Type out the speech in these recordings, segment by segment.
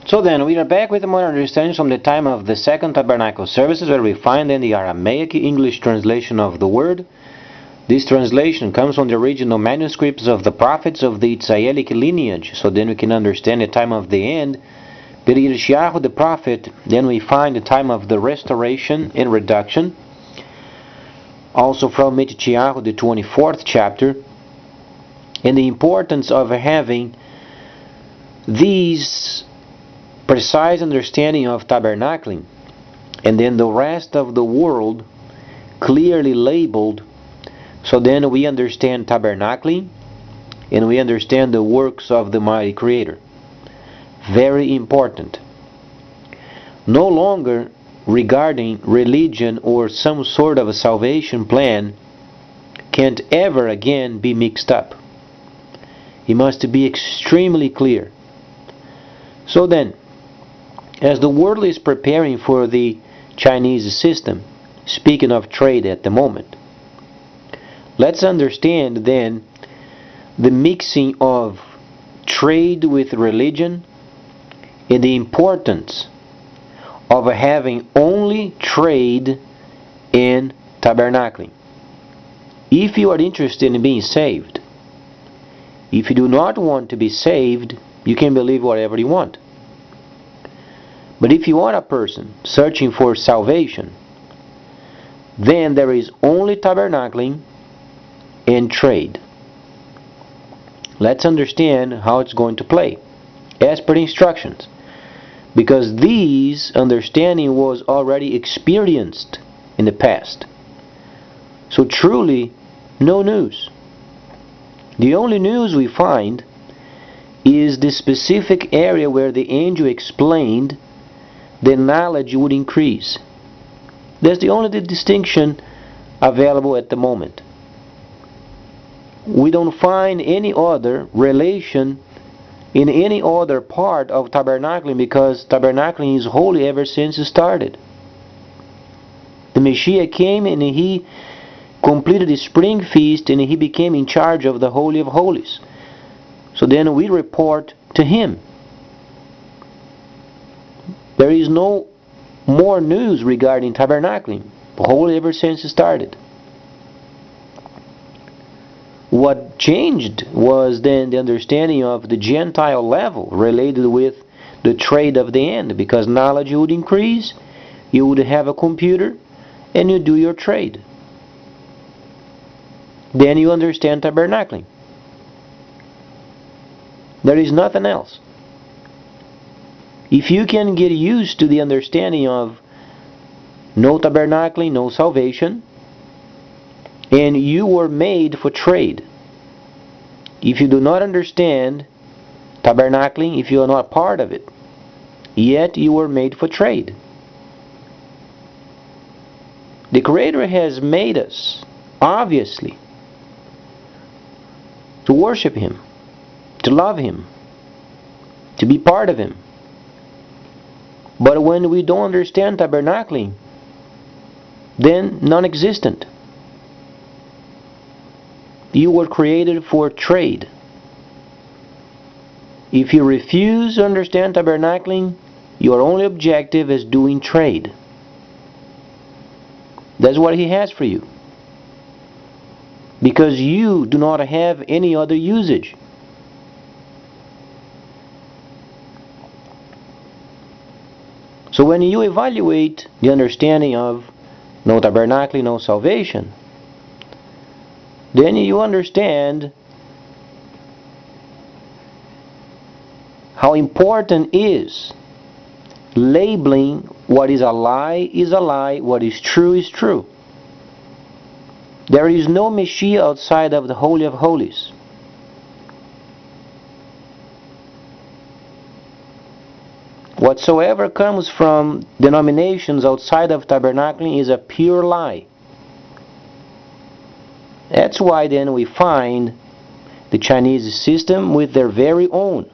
So then, we are back with more understanding from the time of the Second Tabernacle services, where we find in the Aramaic English translation of the word. This translation comes from the original manuscripts of the prophets of the Israelic lineage, so then we can understand the time of the end. But Yirmiyahu the prophet, then we find the time of the restoration and reduction. Also from Matthew the 24th chapter, and the importance of having these precise understanding of tabernacling, and then the rest of the world clearly labeled, so then we understand tabernacling and we understand the works of the mighty Creator. Very important. No longer regarding religion or some sort of a salvation plan can't ever again be mixed up. It must be extremely clear. So then, as the world is preparing for the Chinese system, speaking of trade at the moment, let's understand then the mixing of trade with religion and the importance of having only trade in tabernacling. If you are interested in being saved, if you do not want to be saved, you can believe whatever you want. But if you are a person searching for salvation, then there is only tabernacling and trade. Let's understand how it's going to play as per instructions, because this understanding was already experienced in the past. So truly, no news. The only news we find is the specific area where the angel explained the knowledge would increase. That's the only distinction available at the moment. We don't find any other relation in any other part of tabernacling, because tabernacling is holy ever since it started. The Messiah came and he completed the spring feast and he became in charge of the Holy of Holies. So then we report to him. There is no more news regarding tabernacling. Holy ever since it started. What changed was then the understanding of the Gentile level related with the trade of the end, because knowledge would increase, you would have a computer, and you do your trade. Then you understand tabernacling. There is nothing else. If you can get used to the understanding of no tabernacling, no salvation, and you were made for trade. If you do not understand tabernacling, if you are not part of it, yet you were made for trade. The Creator has made us, obviously, to worship Him, to love Him, to be part of Him. But when we don't understand tabernacling, then non-existent. You were created for trade. If you refuse to understand tabernacling, your only objective is doing trade. That's what He has for you. Because you do not have any other usage. So when you evaluate the understanding of no tabernacling, no salvation, then you understand how important is labeling what is a lie, what is true. There is no Messiah outside of the Holy of Holies. Whatsoever comes from denominations outside of tabernacling is a pure lie. That's why then we find the Chinese system with their very own.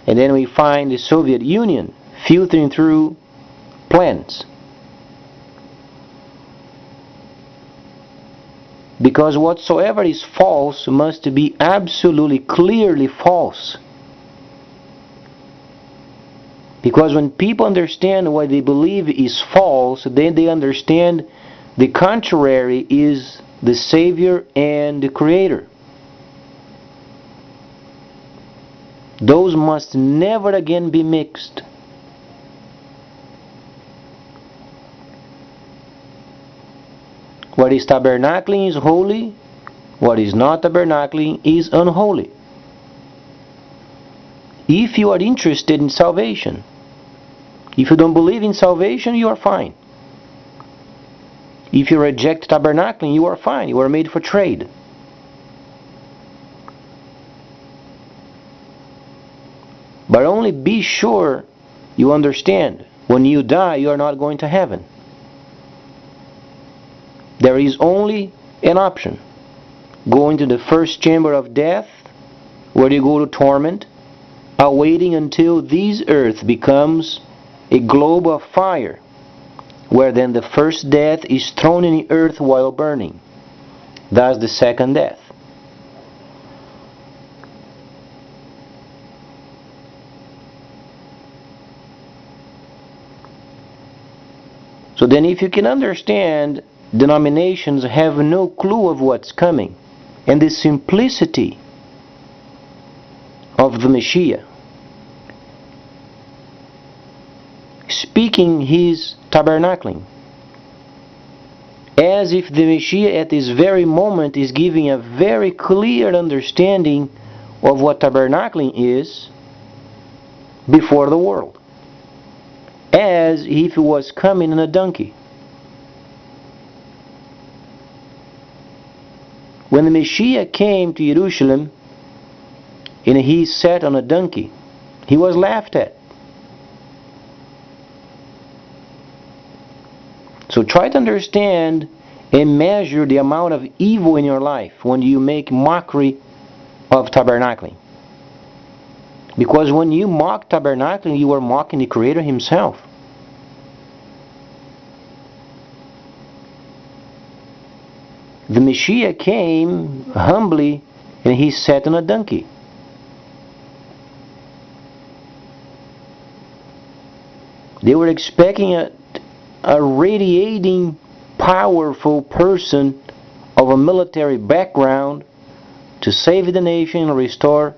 And then we find the Soviet Union filtering through plans. Because whatsoever is false must be absolutely clearly false. Because when people understand what they believe is false, then they understand the contrary is the Savior and the Creator. Those must never again be mixed. What is tabernacling is holy. What is not tabernacling is unholy. If you are interested in salvation, if you don't believe in salvation, you are fine. If you reject tabernacling, you are fine. You are made for trade. But only be sure you understand, when you die, you are not going to heaven. There is only an option: going to the first chamber of death, where you go to torment, awaiting until this earth becomes a globe of fire, where then the first death is thrown in the earth while burning. Thus the second death. So then, if you can understand, denominations have no clue of what's coming, and the simplicity of the Messiah speaking his tabernacling, as if the Messiah at this very moment is giving a very clear understanding of what tabernacling is before the world, as if he was coming in a donkey. When the Messiah came to Jerusalem and he sat on a donkey, he was laughed at. So try to understand and measure the amount of evil in your life when you make mockery of tabernacling. Because when you mock tabernacling, you are mocking the Creator himself. The Messiah came humbly and he sat on a donkey. They were expecting a radiating, powerful person of a military background to save the nation and restore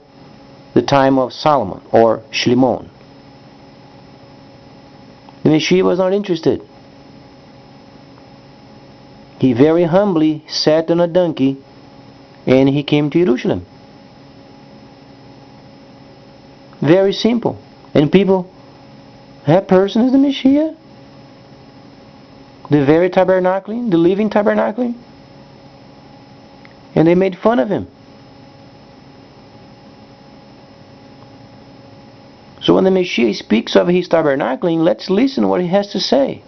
the time of Solomon or Shlomo. The Messiah was not interested. He very humbly sat on a donkey and he came to Jerusalem. Very simple. And people, that person is the Messiah? The very tabernacling, the living tabernacling? And they made fun of him. So when the Messiah speaks of his tabernacling, let's listen what he has to say.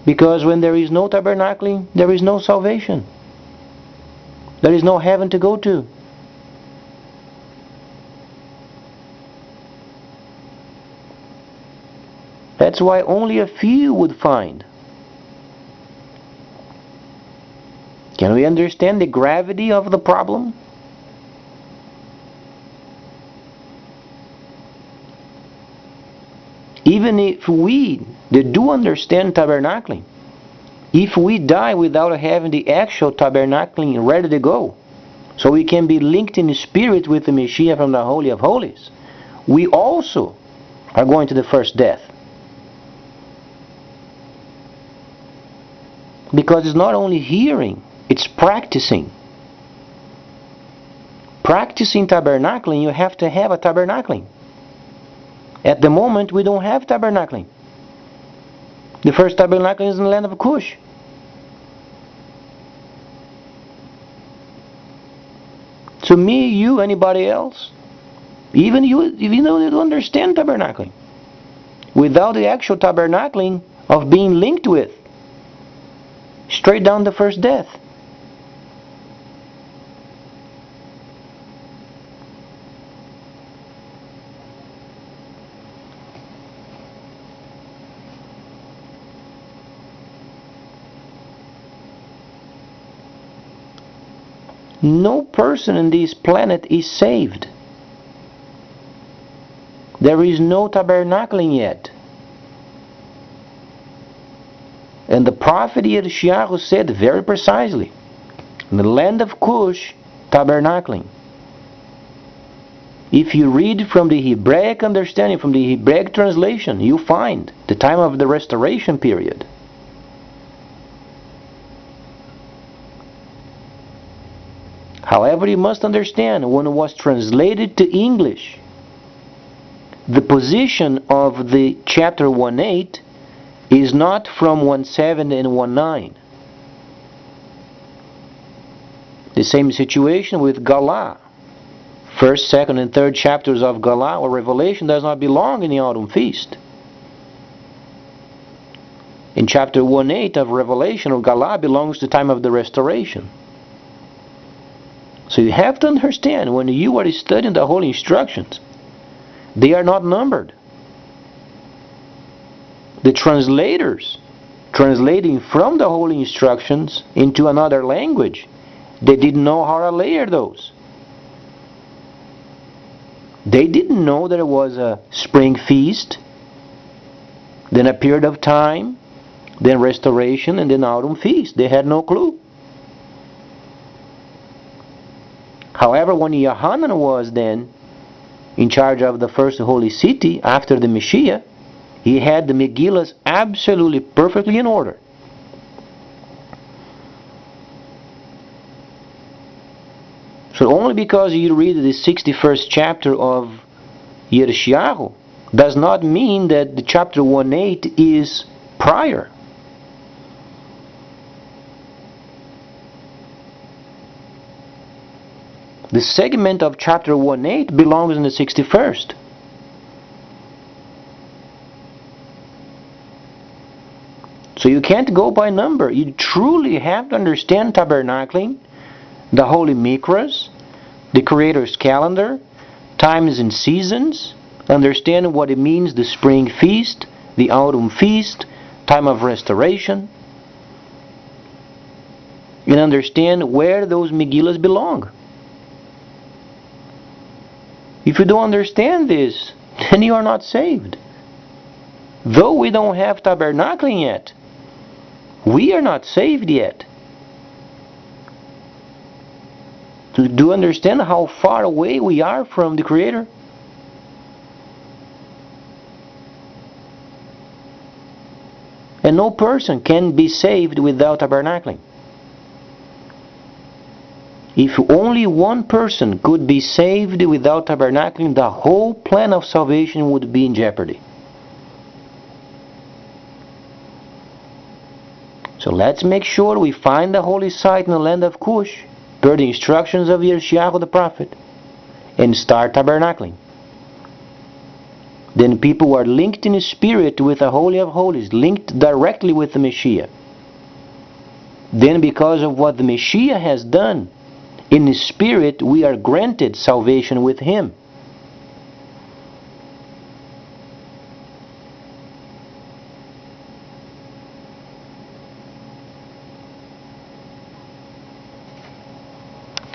Because when there is no tabernacling, there is no salvation. There is no heaven to go to. That's why only a few would find. Can we understand the gravity of the problem? Even if we that do understand tabernacling, if we die without having the actual tabernacling ready to go, so we can be linked in the spirit with the Messiah from the Holy of Holies, we also are going to the first death. Because it's not only hearing, it's practicing. Practicing tabernacling, you have to have a tabernacling. At the moment, we don't have tabernacling. The first tabernacling is in the land of Cush. So me, you, anybody else, even you, if you know you don't understand tabernacling, without the actual tabernacling of being linked with, straight down the first death. no person in this planet is saved. There is no tabernacling yet. And the prophet Yeshayahu said very precisely, in the land of Cush, tabernacling. If you read from the Hebraic understanding, from the Hebraic translation, you find the time of the restoration period. However, you must understand, when it was translated to English, the position of the chapter 1:8 is not from 1:7 and 1:9. The same situation with Galah. First, second, and third chapters of Galah or Revelation does not belong in the autumn feast. In chapter 1:8 of Revelation or Galah belongs to the time of the restoration. So you have to understand, when you are studying the Holy Instructions, they are not numbered. The translators, translating from the Holy Instructions into another language, they didn't know how to layer those. They didn't know there was a spring feast, then a period of time, then restoration, and then autumn feast. They had no clue. However, when Yohanan was then in charge of the first holy city after the Messiah, he had the Megillas absolutely perfectly in order. So only because you read the 61st chapter of Yeshayahu does not mean that the chapter 1:8 is prior. The segment of chapter 1:8 belongs in the 61st. So you can't go by number. You truly have to understand tabernacling, the holy mikras, the Creator's calendar, times and seasons, understand what it means, the spring feast, the autumn feast, time of restoration, and understand where those Megillas belong. If you don't understand this, then you are not saved. Though we don't have tabernacling yet, we are not saved yet. Do you understand how far away we are from the Creator? And no person can be saved without tabernacling. If only one person could be saved without tabernacling, the whole plan of salvation would be in jeopardy. So let's make sure we find the holy site in the land of Cush, per the instructions of Yeshayahu the prophet, and start tabernacling. Then people are linked in spirit with the Holy of Holies, linked directly with the Messiah. Then because of what the Messiah has done, in His Spirit we are granted salvation with Him.